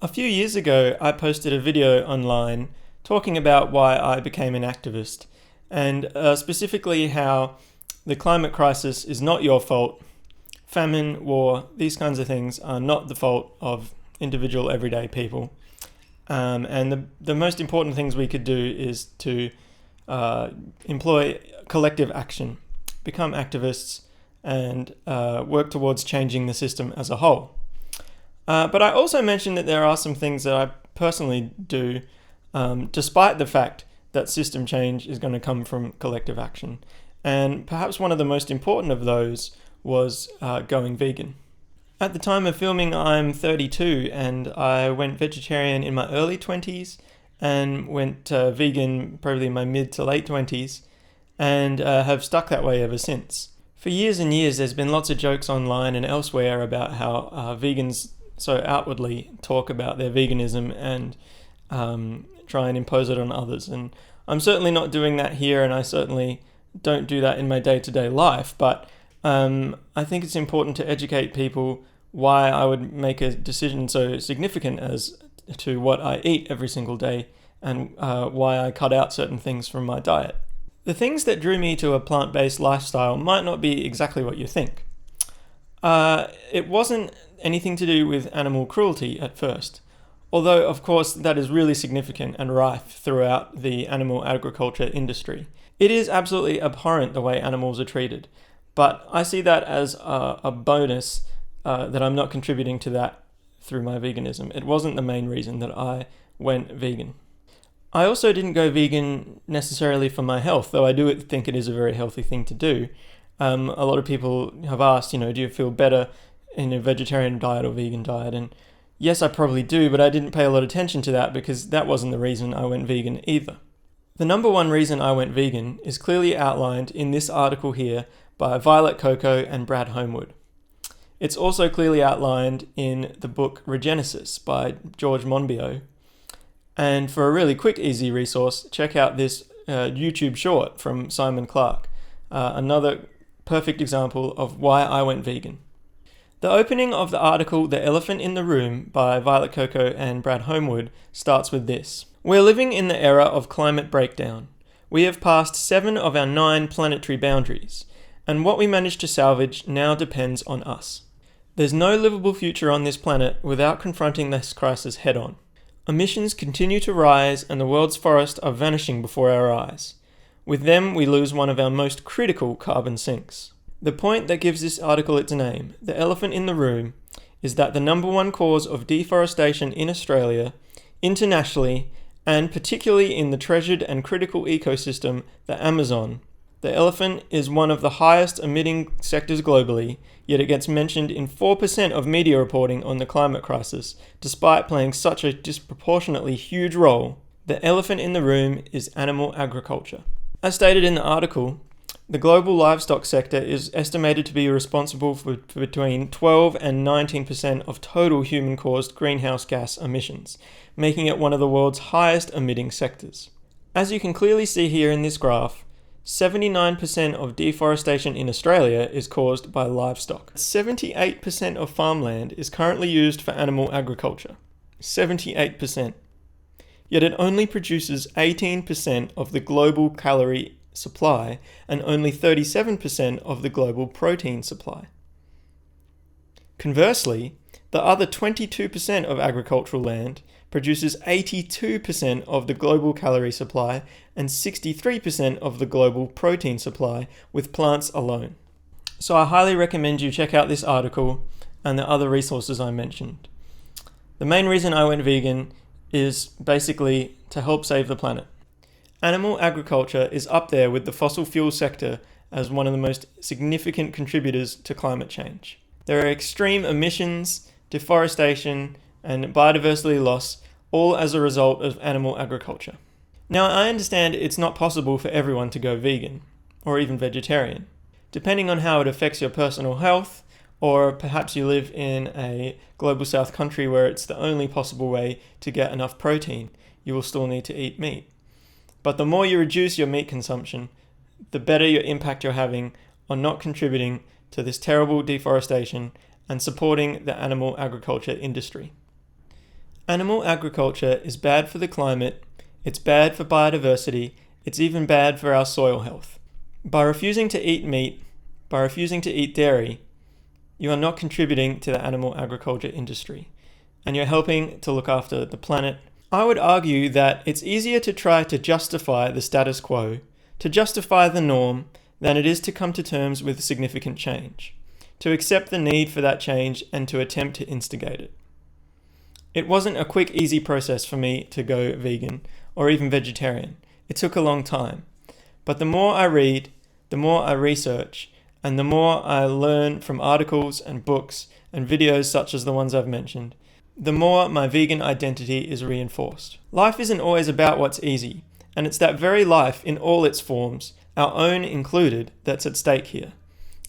A few years ago, I posted a video online talking about why I became an activist, and specifically how the climate crisis is not your fault. Famine, war, these kinds of things are not the fault of individual everyday people. And the most important things we could do is to employ collective action, become activists, and work towards changing the system as a whole. But I also mentioned that there are some things that I personally do, despite the fact that system change is going to come from collective action. And perhaps one of the most important of those was going vegan. At the time of filming, I'm 32, and I went vegetarian in my early 20s and went vegan probably in my mid to late 20s, and have stuck that way ever since. For years and years, there's been lots of jokes online and elsewhere about how vegans so outwardly talk about their veganism and try and impose it on others. And I'm certainly not doing that here, and I certainly don't do that in my day-to-day life, but I think it's important to educate people why I would make a decision so significant as to what I eat every single day, and why I cut out certain things from my diet. The things that drew me to a plant-based lifestyle might not be exactly what you think. It wasn't anything to do with animal cruelty at first, although of course that is really significant and rife throughout the animal agriculture industry. It is absolutely abhorrent the way animals are treated, but I see that as a bonus that I'm not contributing to that through my veganism. It wasn't the main reason that I went vegan. I also didn't go vegan necessarily for my health, though I do think it is a very healthy thing to do. A lot of people have asked, do you feel better in a vegetarian diet or vegan diet? And yes, I probably do, but I didn't pay a lot of attention to that because that wasn't the reason I went vegan either. The number one reason I went vegan is clearly outlined in this article here by Violet Coco and Brad Homewood. It's also clearly outlined in the book Regenesis by George Monbiot. And for a really quick, easy resource, check out this YouTube short from Simon Clark, another perfect example of why I went vegan. The opening of the article The Elephant in the Room by Violet Coco and Brad Homewood starts with this. We're living in the era of climate breakdown. We have passed 7 of our 9 planetary boundaries, and what we manage to salvage now depends on us. There's no livable future on this planet without confronting this crisis head-on. Emissions continue to rise and the world's forests are vanishing before our eyes. With them, we lose one of our most critical carbon sinks. The point that gives this article its name, the elephant in the room, is that the number one cause of deforestation in Australia, internationally, and particularly in the treasured and critical ecosystem, the Amazon. The elephant is one of the highest emitting sectors globally, yet it gets mentioned in 4% of media reporting on the climate crisis, despite playing such a disproportionately huge role. The elephant in the room is animal agriculture. As stated in the article, the global livestock sector is estimated to be responsible for between 12 and 19% of total human-caused greenhouse gas emissions, making it one of the world's highest emitting sectors. As you can clearly see here in this graph, 79% of deforestation in Australia is caused by livestock. 78% of farmland is currently used for animal agriculture. 78%. Yet it only produces 18% of the global calorie supply and only 37% of the global protein supply. Conversely, the other 22% of agricultural land produces 82% of the global calorie supply and 63% of the global protein supply with plants alone. So I highly recommend you check out this article and the other resources I mentioned. The main reason I went vegan is basically to help save the planet. Animal agriculture is up there with the fossil fuel sector as one of the most significant contributors to climate change. There are extreme emissions, deforestation, and biodiversity loss, all as a result of animal agriculture. Now, I understand it's not possible for everyone to go vegan, or even vegetarian. Depending on how it affects your personal health, or perhaps you live in a global south country where it's the only possible way to get enough protein, you will still need to eat meat. But the more you reduce your meat consumption, the better your impact you're having on not contributing to this terrible deforestation and supporting the animal agriculture industry. Animal agriculture is bad for the climate, it's bad for biodiversity, it's even bad for our soil health. By refusing to eat meat, by refusing to eat dairy, you are not contributing to the animal agriculture industry, and you're helping to look after the planet. I would argue that it's easier to try to justify the status quo, to justify the norm, than it is to come to terms with significant change, to accept the need for that change and to attempt to instigate it. It wasn't a quick, easy process for me to go vegan or even vegetarian. It took a long time. But the more I read, the more I research, and the more I learn from articles and books and videos such as the ones I've mentioned, the more my vegan identity is reinforced. Life isn't always about what's easy, and it's that very life in all its forms, our own included, that's at stake here.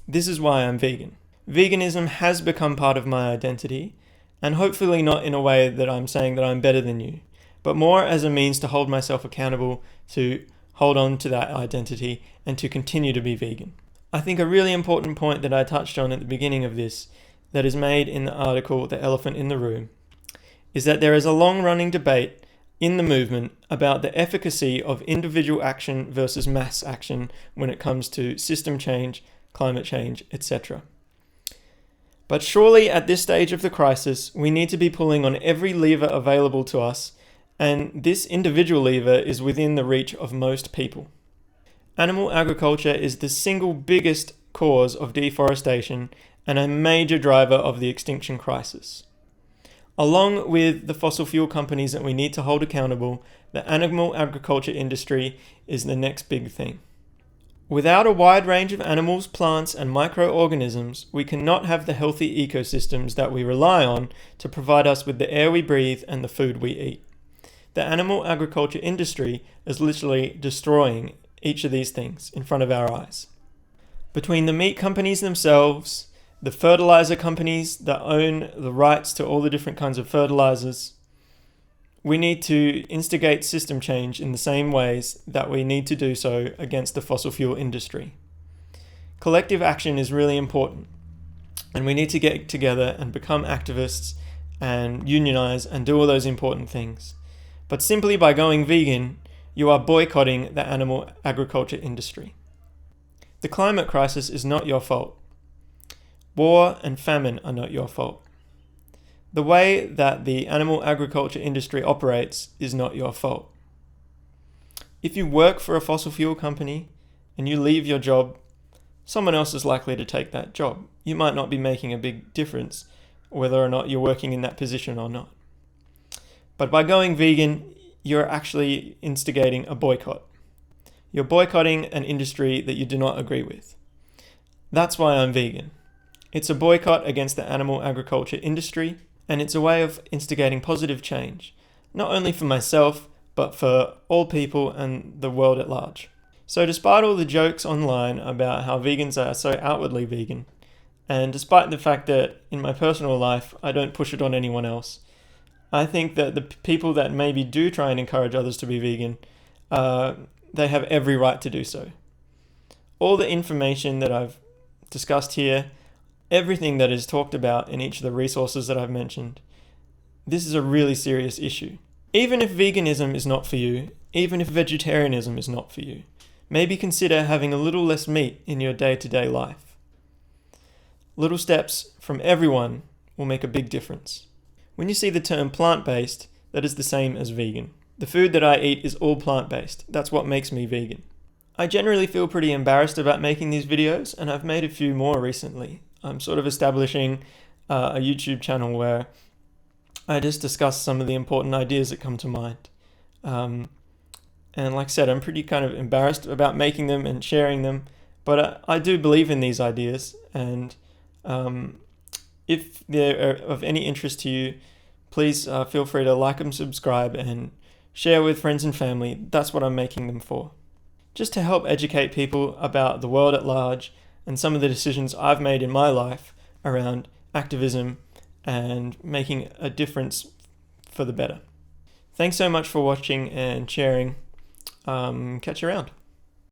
This is why I'm vegan. Veganism has become part of my identity, and hopefully not in a way that I'm saying that I'm better than you, but more as a means to hold myself accountable, to hold on to that identity, and to continue to be vegan. I think a really important point that I touched on at the beginning of this, that is made in the article The Elephant in the Room, is that there is a long-running debate in the movement about the efficacy of individual action versus mass action when it comes to system change, climate change, etc. But surely at this stage of the crisis, we need to be pulling on every lever available to us, and this individual lever is within the reach of most people. Animal agriculture is the single biggest cause of deforestation and a major driver of the extinction crisis. Along with the fossil fuel companies that we need to hold accountable, the animal agriculture industry is the next big thing. Without a wide range of animals, plants, and microorganisms, we cannot have the healthy ecosystems that we rely on to provide us with the air we breathe and the food we eat. The animal agriculture industry is literally destroying each of these things in front of our eyes. Between the meat companies themselves, the fertilizer companies that own the rights to all the different kinds of fertilizers, we need to instigate system change in the same ways that we need to do so against the fossil fuel industry. Collective action is really important, and we need to get together and become activists and unionize and do all those important things. But simply by going vegan, you are boycotting the animal agriculture industry. The climate crisis is not your fault. War and famine are not your fault. The way that the animal agriculture industry operates is not your fault. If you work for a fossil fuel company and you leave your job, someone else is likely to take that job. You might not be making a big difference whether or not you're working in that position or not. But by going vegan, you're actually instigating a boycott. You're boycotting an industry that you do not agree with. That's why I'm vegan. It's a boycott against the animal agriculture industry, and it's a way of instigating positive change, not only for myself, but for all people and the world at large. So despite all the jokes online about how vegans are so outwardly vegan, and despite the fact that in my personal life I don't push it on anyone else, I think that the people that maybe do try and encourage others to be vegan, they have every right to do so. All the information that I've discussed here, everything that is talked about in each of the resources that I've mentioned, this is a really serious issue. Even if veganism is not for you, even if vegetarianism is not for you, maybe consider having a little less meat in your day-to-day life. Little steps from everyone will make a big difference. When you see the term plant-based, that is the same as vegan. The food that I eat is all plant-based. That's what makes me vegan. I generally feel pretty embarrassed about making these videos, and I've made a few more recently. I'm sort of establishing a YouTube channel where I just discuss some of the important ideas that come to mind. And like I said, I'm pretty kind of embarrassed about making them and sharing them, but I do believe in these ideas, and if they're of any interest to you, please feel free to like and subscribe and share with friends and family. That's what I'm making them for. Just to help educate people about the world at large and some of the decisions I've made in my life around activism and making a difference for the better. Thanks so much for watching and sharing. Catch you around.